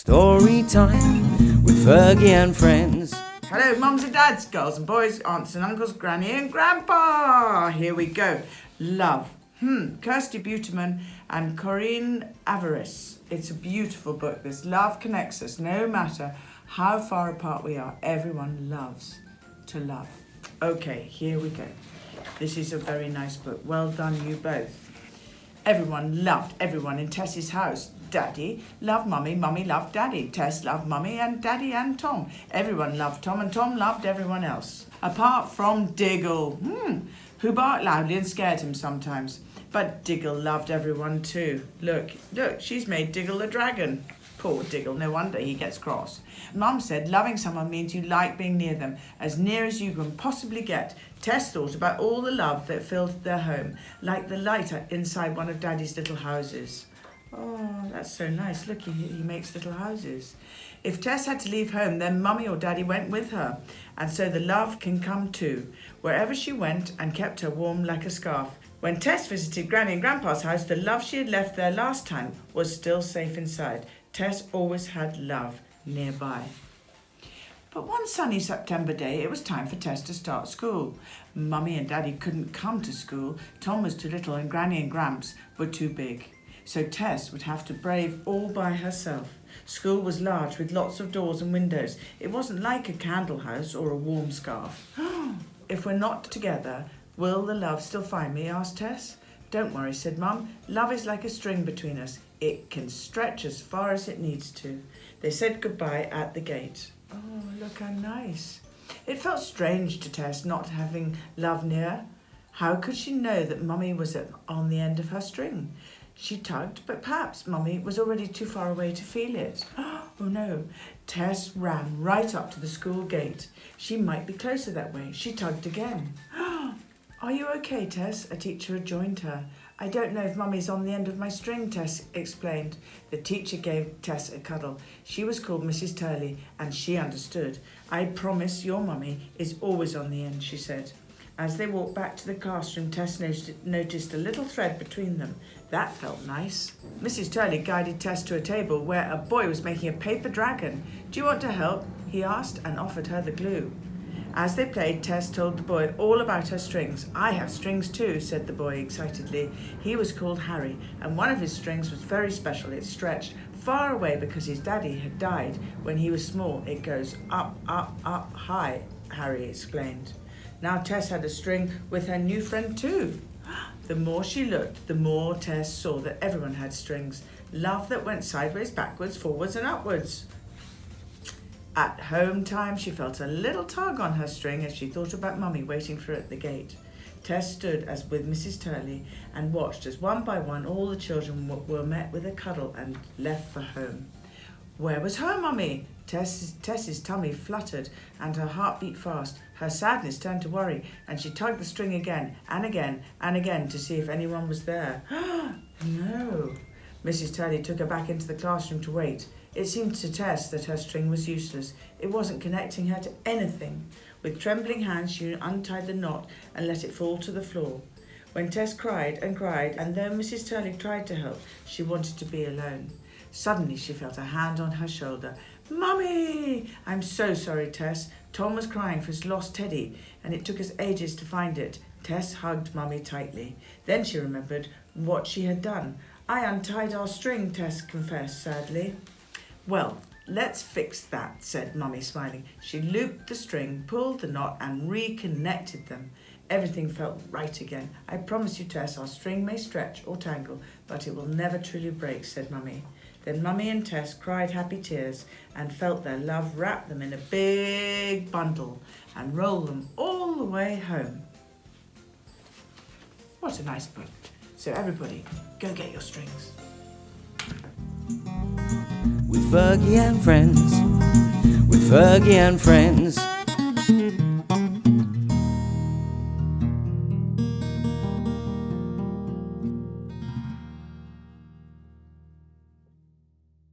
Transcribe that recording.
Story time with Fergie and friends. Hello, mums and dads, girls and boys, aunts and uncles, granny and grandpa. Here we go. Love. Kirsty Buterman and Corrinne Averiss. It's a beautiful book. This love connects us no matter how far apart we are. Everyone loves to love. Okay, here we go. This is a very nice book. Well done, you both. Everyone loved everyone in Tess's house. Daddy loved Mummy, Mummy loved Daddy. Tess loved Mummy and Daddy and Tom. Everyone loved Tom and Tom loved everyone else. Apart from Diggle, who barked loudly and scared him sometimes. But Diggle loved everyone too. Look, she's made Diggle a dragon. Poor Diggle, no wonder he gets cross. Mum said loving someone means you like being near them, as near as you can possibly get. Tess thought about all the love that filled their home, like the light inside one of Daddy's little houses. Oh, that's so nice. Look, he makes little houses. If Tess had to leave home, then Mummy or Daddy went with her. And so the love can come too, wherever she went, and kept her warm like a scarf. When Tess visited Granny and Grandpa's house, the love she had left there last time was still safe inside. Tess always had love nearby. But one sunny September day, it was time for Tess to start school. Mummy and Daddy couldn't come to school. Tom was too little and Granny and Gramps were too big. So Tess would have to brave all by herself. School was large with lots of doors and windows. It wasn't like a candle house or a warm scarf. If we're not together, will the love still find me? Asked Tess. Don't worry, said Mum. Love is like a string between us. It can stretch as far as it needs to. They said goodbye at the gate. Oh, look how nice. It felt strange to Tess not having love near. How could she know that Mummy was on the end of her string? She tugged, but perhaps Mummy was already too far away to feel it. Oh no, Tess ran right up to the school gate. She might be closer that way. She tugged again. Are you okay, Tess? A teacher had joined her. I don't know if Mummy's on the end of my string, Tess explained. The teacher gave Tess a cuddle. She was called Mrs. Turley, and she understood. I promise your Mummy is always on the end, she said. As they walked back to the classroom, Tess noticed a little thread between them. That felt nice. Mrs. Turley guided Tess to a table where a boy was making a paper dragon. Do you want to help? He asked, and offered her the glue. As they played, Tess told the boy all about her strings. I have strings too, said the boy excitedly. He was called Harry, and one of his strings was very special. It stretched far away because his daddy had died when he was small. It goes up, up, up, high, Harry explained. Now Tess had a string with her new friend too. The more she looked, the more Tess saw that everyone had strings. Love that went sideways, backwards, forwards and upwards. At home time, she felt a little tug on her string as she thought about Mummy waiting for her at the gate. Tess stood as with Mrs. Turley and watched as one by one all the children were met with a cuddle and left for home. Where was her Mummy? Tess's tummy fluttered and her heart beat fast. Her sadness turned to worry, and she tugged the string again and again and again to see if anyone was there. No. Mrs. Turley took her back into the classroom to wait. It seemed to Tess that her string was useless. It wasn't connecting her to anything. With trembling hands, she untied the knot and let it fall to the floor. When Tess cried, and though Mrs. Turley tried to help, she wanted to be alone. Suddenly, she felt a hand on her shoulder. Mummy! I'm so sorry, Tess. Tom was crying for his lost teddy, and it took us ages to find it. Tess hugged Mummy tightly. Then she remembered what she had done. I untied our string, Tess confessed sadly. Well, let's fix that, said Mummy, smiling. She looped the string, pulled the knot, and reconnected them. Everything felt right again. I promise you, Tess, our string may stretch or tangle, but it will never truly break, said Mummy. Then Mummy and Tess cried happy tears and felt their love wrap them in a big bundle and roll them all the way home. What a nice book. So everybody, go get your strings. With Fergie and friends. With Fergie and friends.